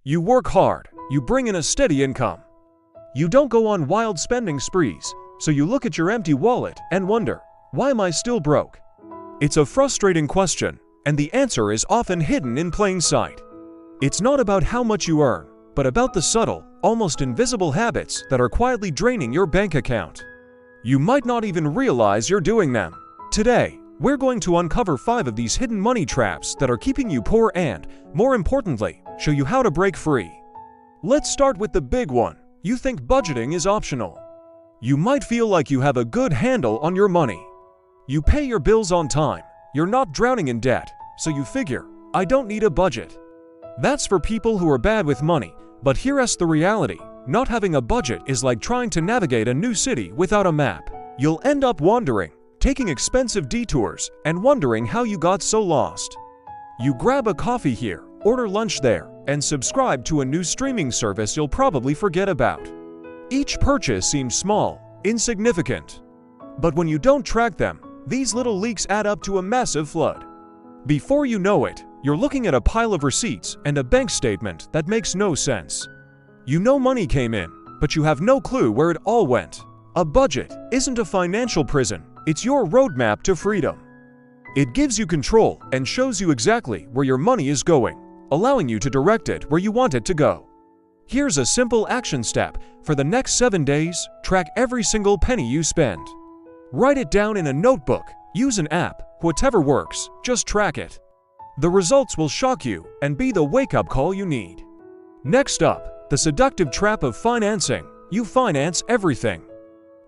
You work hard, you bring in a steady income. You don't go on wild spending sprees, so you look at your empty wallet and wonder, why am I still broke? It's a frustrating question, and the answer is often hidden in plain sight. It's not about how much you earn, but about the subtle, almost invisible habits that are quietly draining your bank account. You might not even realize you're doing them. Today, we're going to uncover 5 of these hidden money traps that are keeping you poor and, more importantly, show you how to break free. Let's start with the big one. You think budgeting is optional. You might feel like you have a good handle on your money. You pay your bills on time, you're not drowning in debt, so you figure, I don't need a budget. That's for people who are bad with money, but here's the reality. Not having a budget is like trying to navigate a new city without a map. You'll end up wandering, taking expensive detours, and wondering how you got so lost. You grab a coffee here, order lunch there, and subscribe to a new streaming service you'll probably forget about. Each purchase seems small, insignificant. But when you don't track them, these little leaks add up to a massive flood. Before you know it, you're looking at a pile of receipts and a bank statement that makes no sense. You know money came in, but you have no clue where it all went. A budget isn't a financial prison, it's your roadmap to freedom. It gives you control and shows you exactly where your money is going, allowing you to direct it where you want it to go. Here's a simple action step. For the next 7 days, track every single penny you spend. Write it down in a notebook, use an app, whatever works, just track it. The results will shock you and be the wake-up call you need. Next up, the seductive trap of financing. You finance everything.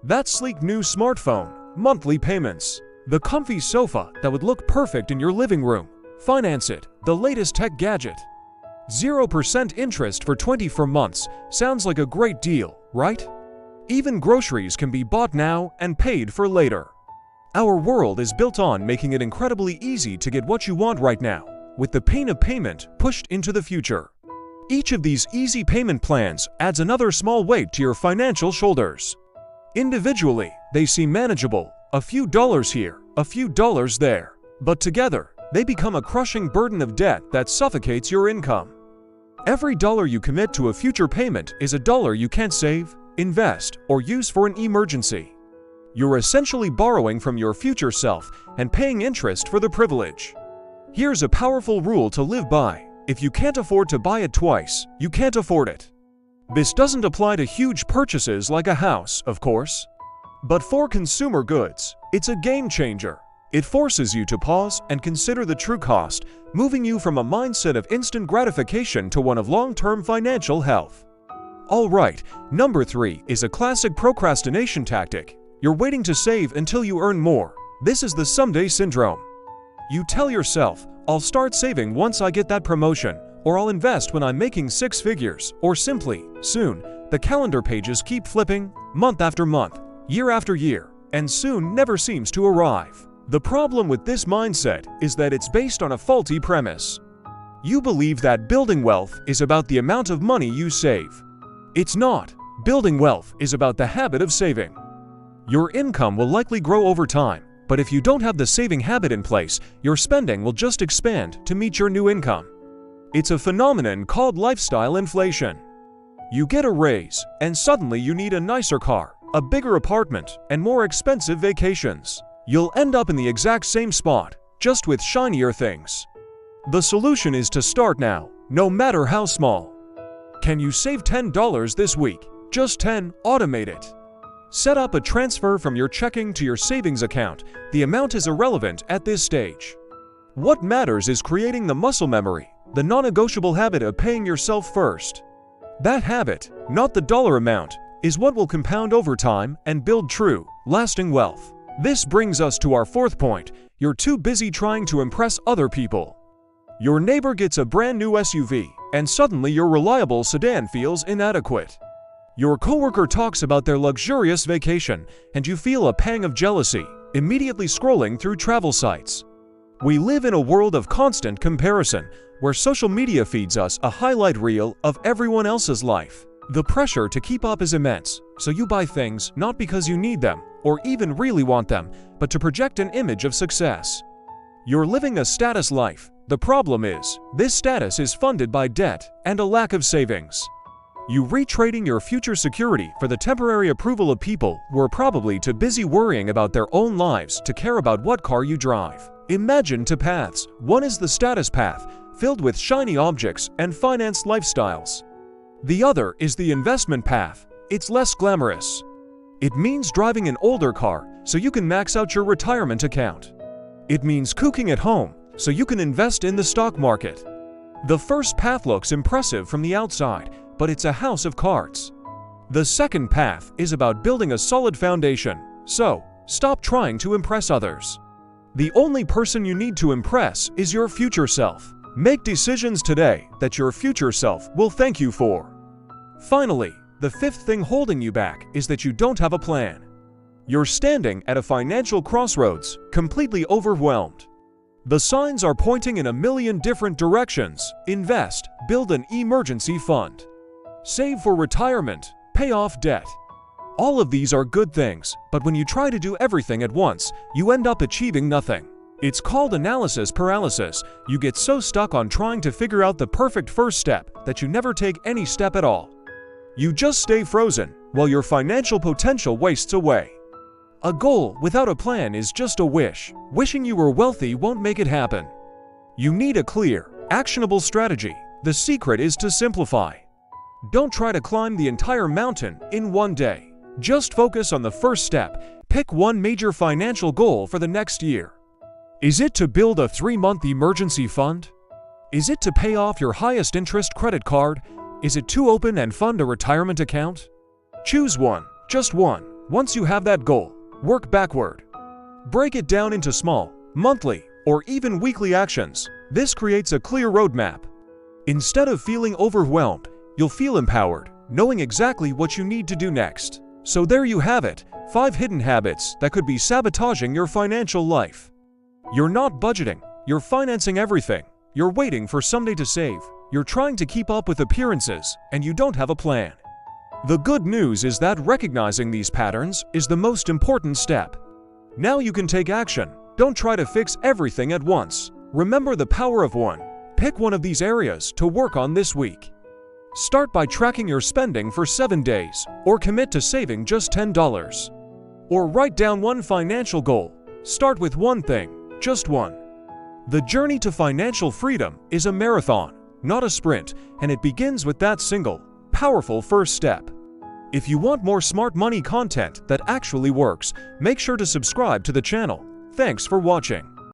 That sleek new smartphone, monthly payments, the comfy sofa that would look perfect in your living room. Finance it, the latest tech gadget. 0% interest for 24 months sounds like a great deal, right? Even groceries can be bought now and paid for later. Our world is built on making it incredibly easy to get what you want right now, with the pain of payment pushed into the future. Each of these easy payment plans adds another small weight to your financial shoulders. Individually, they seem manageable, a few dollars here, a few dollars there, but together, they become a crushing burden of debt that suffocates your income. Every dollar you commit to a future payment is a dollar you can't save, invest, or use for an emergency. You're essentially borrowing from your future self and paying interest for the privilege. Here's a powerful rule to live by. If you can't afford to buy it twice, you can't afford it. This doesn't apply to huge purchases like a house, of course. But for consumer goods, it's a game changer. It forces you to pause and consider the true cost, moving you from a mindset of instant gratification to one of long-term financial health. Alright, number 3 is a classic procrastination tactic. You're waiting to save until you earn more. This is the someday syndrome. You tell yourself, I'll start saving once I get that promotion, or I'll invest when I'm making 6 figures, or simply, soon. The calendar pages keep flipping, month after month, year after year, and soon never seems to arrive. The problem with this mindset is that it's based on a faulty premise. You believe that building wealth is about the amount of money you save. It's not. Building wealth is about the habit of saving. Your income will likely grow over time, but if you don't have the saving habit in place, your spending will just expand to meet your new income. It's a phenomenon called lifestyle inflation. You get a raise, and suddenly you need a nicer car, a bigger apartment, and more expensive vacations. You'll end up in the exact same spot, just with shinier things. The solution is to start now, no matter how small. Can you save $10 this week? Just 10, automate it. Set up a transfer from your checking to your savings account. The amount is irrelevant at this stage. What matters is creating the muscle memory, the non-negotiable habit of paying yourself first. That habit, not the dollar amount, is what will compound over time and build true, lasting wealth. This brings us to our 4th point. You're too busy trying to impress other people. Your neighbor gets a brand new SUV, and suddenly your reliable sedan feels inadequate. Your coworker talks about their luxurious vacation, and you feel a pang of jealousy, immediately scrolling through travel sites. We live in a world of constant comparison, where social media feeds us a highlight reel of everyone else's life. The pressure to keep up is immense, so you buy things not because you need them, or even really want them, but to project an image of success. You're living a status life, The problem is, this status is funded by debt and a lack of savings. You retrading your future security for the temporary approval of people who are probably too busy worrying about their own lives to care about what car you drive. Imagine two paths. One is the status path, filled with shiny objects and financed lifestyles. The other is the investment path. It's less glamorous. It means driving an older car so you can max out your retirement account. It means cooking at home so you can invest in the stock market. The first path looks impressive from the outside, but it's a house of cards. The second path is about building a solid foundation, so stop trying to impress others. The only person you need to impress is your future self. Make decisions today that your future self will thank you for. Finally, the fifth thing holding you back is that you don't have a plan. You're standing at a financial crossroads, completely overwhelmed. The signs are pointing in a million different directions. Invest, build an emergency fund. Save for retirement, pay off debt. All of these are good things, but when you try to do everything at once, you end up achieving nothing. It's called analysis paralysis. You get so stuck on trying to figure out the perfect first step that you never take any step at all. You just stay frozen while your financial potential wastes away. A goal without a plan is just a wish. Wishing you were wealthy won't make it happen. You need a clear, actionable strategy. The secret is to simplify. Don't try to climb the entire mountain in one day. Just focus on the first step. Pick one major financial goal for the next year. Is it to build a 3-month emergency fund? Is it to pay off your highest interest credit card? Is it to open and fund a retirement account? Choose one, just one. Once you have that goal, work backward. Break it down into small, monthly, or even weekly actions. This creates a clear roadmap. Instead of feeling overwhelmed, you'll feel empowered, knowing exactly what you need to do next. So there you have it, 5 hidden habits that could be sabotaging your financial life. You're not budgeting, you're financing everything. You're waiting for someday to save. You're trying to keep up with appearances, and you don't have a plan. The good news is that recognizing these patterns is the most important step. Now you can take action. Don't try to fix everything at once. Remember the power of one. Pick one of these areas to work on this week. Start by tracking your spending for 7 days, or commit to saving just $10. Or write down one financial goal. Start with one thing, just one. The journey to financial freedom is a marathon, not a sprint, and it begins with that single, powerful first step. If you want more smart money content that actually works, make sure to subscribe to the channel. Thanks for watching.